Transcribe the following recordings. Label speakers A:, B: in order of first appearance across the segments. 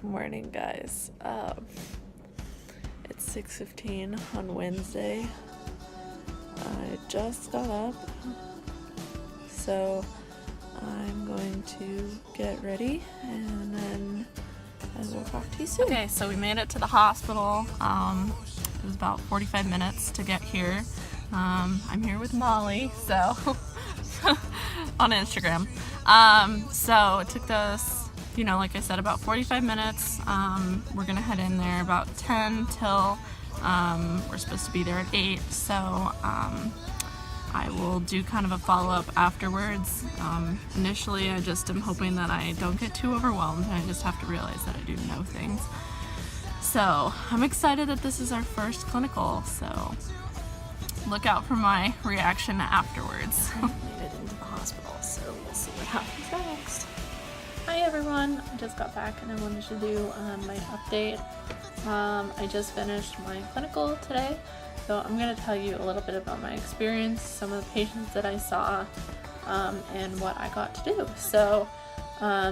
A: Good morning, guys. It's 6:15 on Wednesday. I just got up, so I'm going to get ready and then I will talk to you soon.
B: Okay, so we made it to the hospital. It was about 45 minutes to get here. I'm here with Molly, so on Instagram. So it took us, like I said, about 45 minutes. We're gonna head in there about 10 till we're supposed to be there at 8. So I will do kind of a follow-up afterwards. Initially, I just am hoping that I don't get too overwhelmed and I just have to realize that I do know things. So I'm excited that this is our first clinical, so look out for my reaction afterwards.
A: I made it into the hospital, so we'll see what happens next.
B: Hi everyone, I just got back and I wanted to do my update. I just finished my clinical today, so I'm going to tell you a little bit about my experience, some of the patients that I saw, and what I got to do. So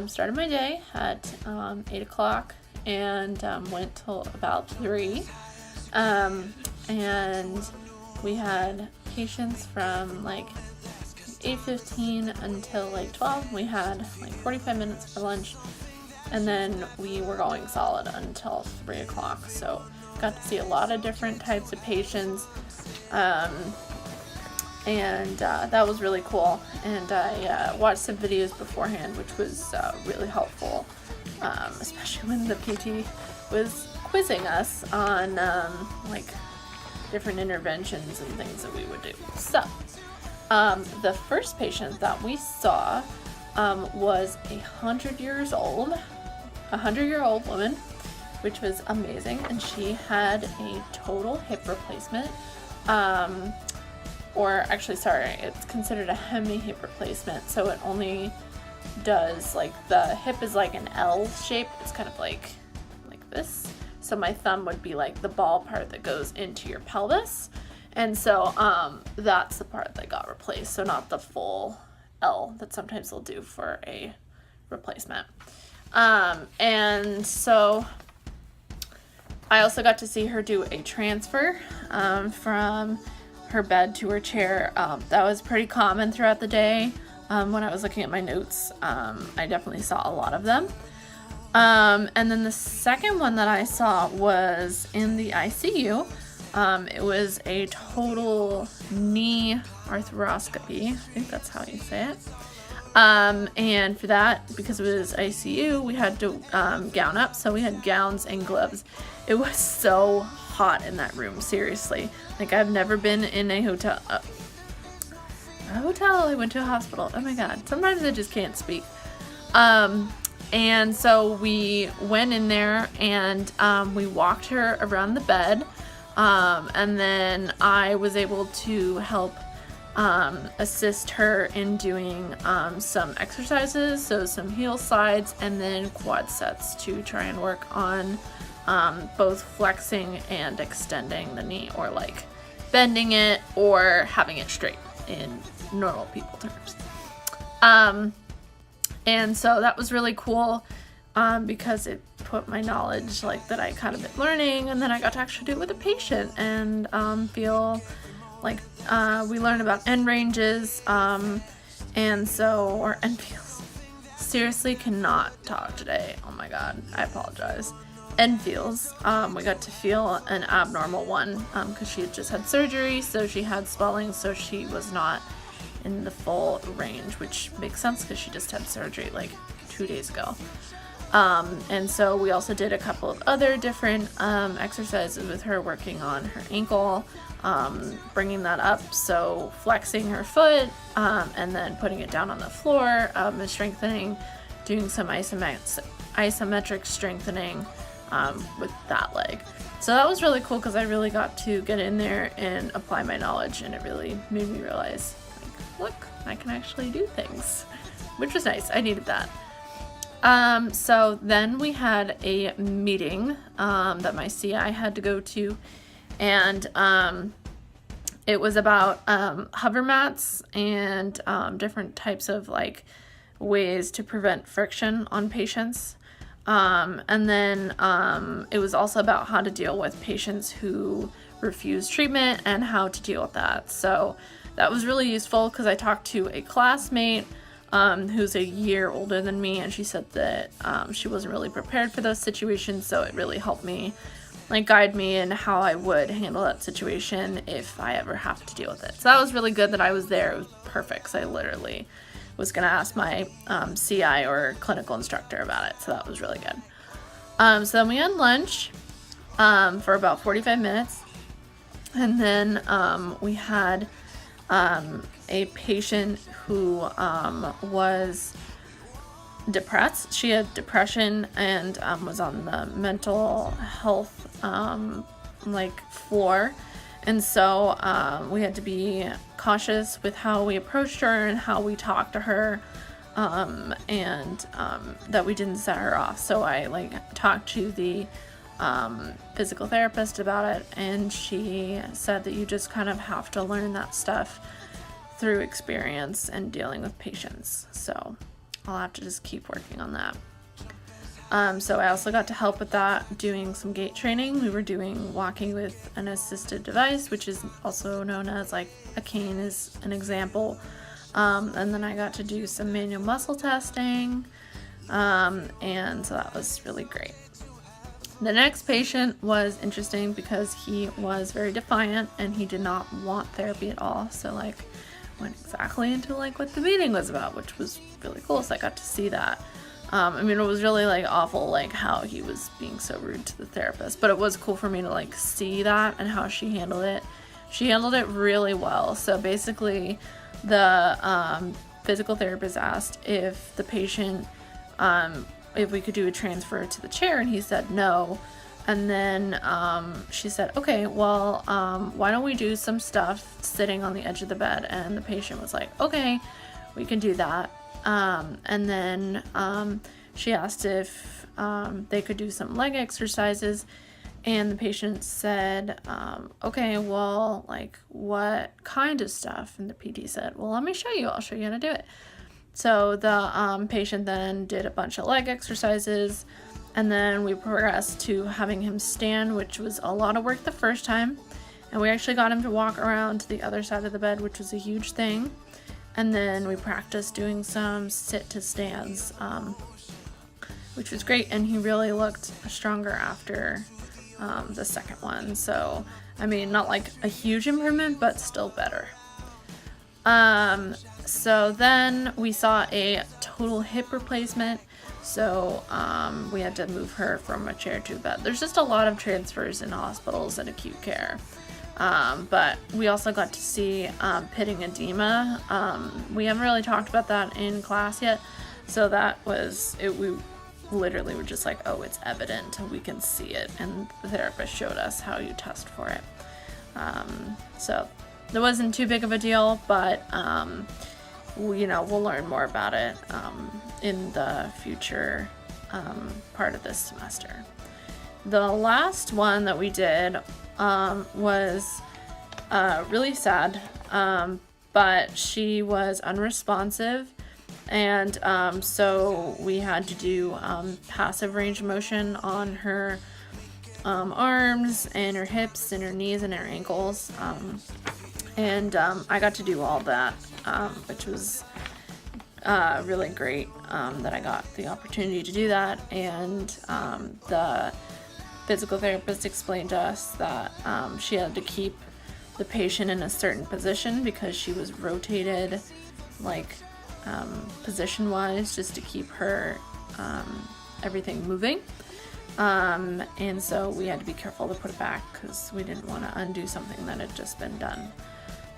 B: started my day at 8 o'clock and went till about 3, and we had patients from like 8:15 until like 12. We had like 45 minutes for lunch, and then we were going solid until 3 o'clock. So got to see a lot of different types of patients, and that was really cool. And I watched some videos beforehand, which was really helpful, especially when the PT was quizzing us on like different interventions and things that we would do. So the first patient that we saw was 100-year-old woman, which was amazing, and she had a total hip replacement, or actually, sorry, it's considered a hemi-hip replacement, so it only does, like, the hip is like an L shape. It's kind of like this. So my thumb would be like the ball part that goes into your pelvis. And so that's the part that got replaced. So not the full L that sometimes they'll do for a replacement. And so I also got to see her do a transfer from her bed to her chair. That was pretty common throughout the day. When I was looking at my notes, I definitely saw a lot of them. And then the second one that I saw was in the ICU. It was a total knee arthroscopy. I think that's how you say it. And for that, because it was ICU, we had to gown up. So we had gowns and gloves. It was so hot in that room, seriously. Like, I've never been in a hotel. I went to a hospital. Oh my God. Sometimes I just can't speak. And so we went in there and we walked her around the bed. And then I was able to help assist her in doing some exercises, so some heel slides and then quad sets to try and work on both flexing and extending the knee, or like bending it or having it straight in normal people terms. And so that was really cool because it put my knowledge, like, that I kind of been learning, and then I got to actually do it with a patient and feel like we learned about end ranges, and so, or end feels. Seriously cannot talk today. Oh my God, I apologize. End feels. We got to feel an abnormal one because she had just had surgery, so she had swelling, so she was not in the full range, which makes sense because she just had surgery like 2 days ago. And so we also did a couple of other different exercises with her, working on her ankle, bringing that up, so flexing her foot, and then putting it down on the floor, and strengthening, doing some isometric strengthening with that leg. So that was really cool because I really got to get in there and apply my knowledge, and it really made me realize, look, I can actually do things, which was nice. I needed that. So then we had a meeting that my CI had to go to, and it was about hover mats and different types of like ways to prevent friction on patients. And then it was also about how to deal with patients who refuse treatment and how to deal with that. So that was really useful because I talked to a classmate who's a year older than me, and she said that she wasn't really prepared for those situations, so it really helped me, like, guide me in how I would handle that situation if I ever have to deal with it. So that was really good that I was there. It was perfect, because I literally was going to ask my CI or clinical instructor about it, so that was really good. So then we had lunch for about 45 minutes, and then we had a patient who was depressed. She had depression and was on the mental health floor, and so we had to be cautious with how we approached her and how we talked to her, and that we didn't set her off. So I talked to the physical therapist about it, and she said that you just kind of have to learn that stuff through experience and dealing with patients. So I'll have to just keep working on that. So I also got to help with that, doing some gait training. We were doing walking with an assisted device, which is also known as like a cane is an example. And then I got to do some manual muscle testing. And so that was really great. The next patient was interesting because he was very defiant and he did not want therapy at all. So went exactly into what the meeting was about, which was really cool. So I got to see that. It was really awful, how he was being so rude to the therapist, but it was cool for me to see that and how she handled it. She handled it really well. So basically the physical therapist asked if the patient, if we could do a transfer to the chair, and he said no. And then she said, okay, well, why don't we do some stuff sitting on the edge of the bed? And the patient was like, okay, we can do that. And then she asked if they could do some leg exercises, and the patient said, okay, well, what kind of stuff? And the PT said, well, let me show you. I'll show you how to do it. So the patient then did a bunch of leg exercises, and then we progressed to having him stand, which was a lot of work the first time. And we actually got him to walk around to the other side of the bed, which was a huge thing. And then we practiced doing some sit to stands, which was great. And he really looked stronger after the second one. So, not a huge improvement, but still better. So then we saw a total hip replacement. So we had to move her from a chair to a bed. There's just a lot of transfers in hospitals and acute care. But we also got to see pitting edema. We haven't really talked about that in class yet. So that was it. We literally were just oh, it's evident. We can see it. And the therapist showed us how you test for it. So it wasn't too big of a deal, but we'll learn more about it in the future part of this semester. The last one that we did was really sad, but she was unresponsive, and so we had to do passive range of motion on her arms and her hips and her knees and her ankles, and I got to do all that, which was really great that I got the opportunity to do that. And the physical therapist explained to us that she had to keep the patient in a certain position because she was rotated position wise, just to keep her everything moving, and so we had to be careful to put it back because we didn't want to undo something that had just been done.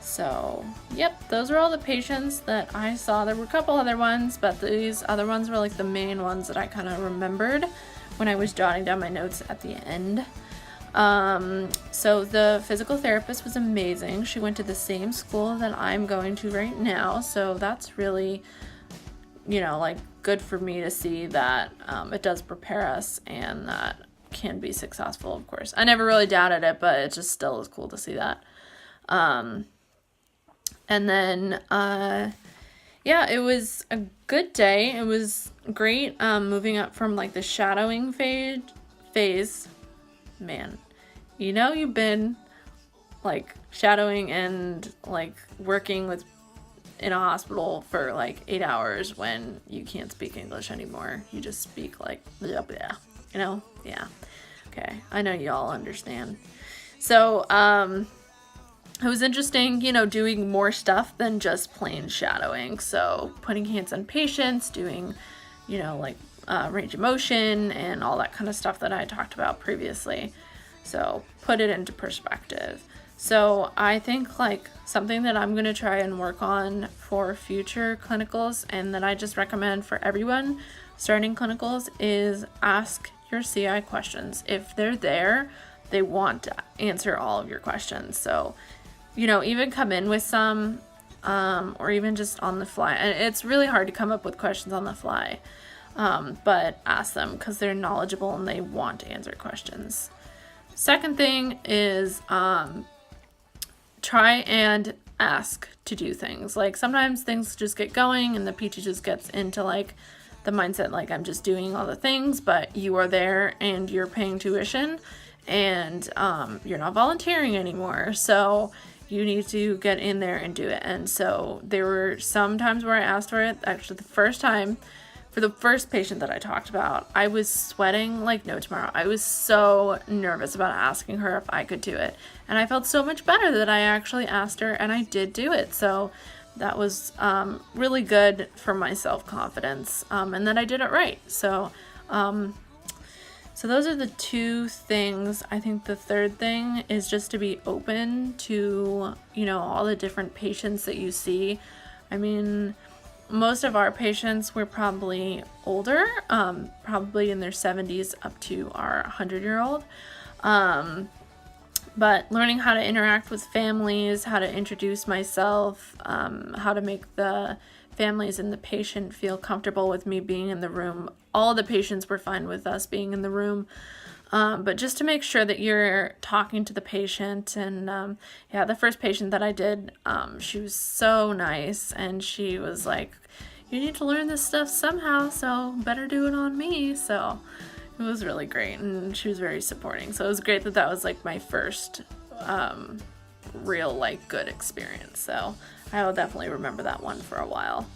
B: So yep, those were all the patients that I saw. There were a couple other ones, but these other ones were the main ones that I kind of remembered when I was jotting down my notes at the end. So the physical therapist was amazing. She went to the same school that I'm going to right now, so that's really, good for me to see that it does prepare us and that can be successful, of course. I never really doubted it, but it just still is cool to see that. And then, yeah, it was a good day. It was great moving up from like the shadowing phase. Man, you know, you've been like shadowing and like working with in a hospital for like 8 hours when you can't speak English anymore. You just speak like blah, blah, you know? Yeah. Okay. I know y'all understand. So, it was interesting, you know, doing more stuff than just plain shadowing. So putting hands on patients, doing, you know, like range of motion and all that kind of stuff that I talked about previously. So put it into perspective. So I think like something that I'm going to try and work on for future clinicals and that I just recommend for everyone starting clinicals is ask your CI questions. If they're there, they want to answer all of your questions. So, you know, even come in with some, or even just on the fly. And it's really hard to come up with questions on the fly, but ask them because they're knowledgeable and they want to answer questions. Second thing is try and ask to do things. Like sometimes things just get going and the PT just gets into like the mindset like I'm just doing all the things, but you are there and you're paying tuition and you're not volunteering anymore. So you need to get in there and do it. And so there were some times where I asked for it. Actually, the first time, for the first patient that I talked about, I was sweating like no tomorrow. I was so nervous about asking her if I could do it. And I felt so much better that I actually asked her and I did do it. So that was really good for my self-confidence and that I did it right. So those are the two things. I think the third thing is just to be open to, you know, all the different patients that you see. I mean, most of our patients were probably older, probably in their 70s up to our 100-year-old. But learning how to interact with families, how to introduce myself, how to make the families and the patient feel comfortable with me being in the room. All the patients were fine with us being in the room, but just to make sure that you're talking to the patient. And yeah, the first patient that I did, she was so nice, and she was like, you need to learn this stuff somehow, so better do it on me. So it was really great, and she was very supporting. So it was great that that was like my first real like good experience. So I will definitely remember that one for a while.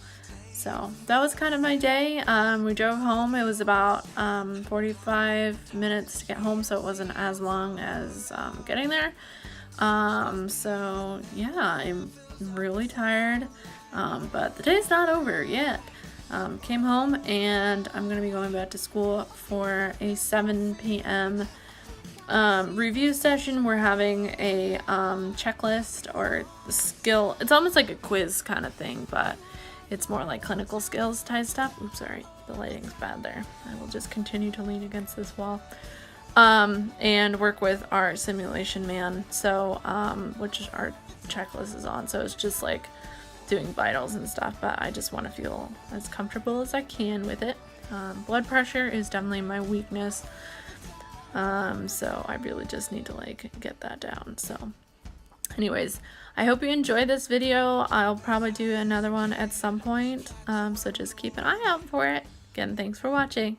B: So that was kind of my day. We drove home. It was about 45 minutes to get home, so it wasn't as long as getting there. So yeah, I'm really tired, but the day's not over yet. Came home and I'm going to be going back to school for a 7 p.m. Review session. We're having a checklist or skill. It's almost like a quiz kind of thing, but it's more like clinical skills type stuff. Oops, sorry, the lighting's bad there. I will just continue to lean against this wall. And work with our simulation man. So, which our checklist is on. So it's just like doing vitals and stuff, but I just want to feel as comfortable as I can with it. Blood pressure is definitely my weakness. So I really just need to like get that down. So anyways, I hope you enjoyed this video. I'll probably do another one at some point. So just keep an eye out for it. Again, thanks for watching.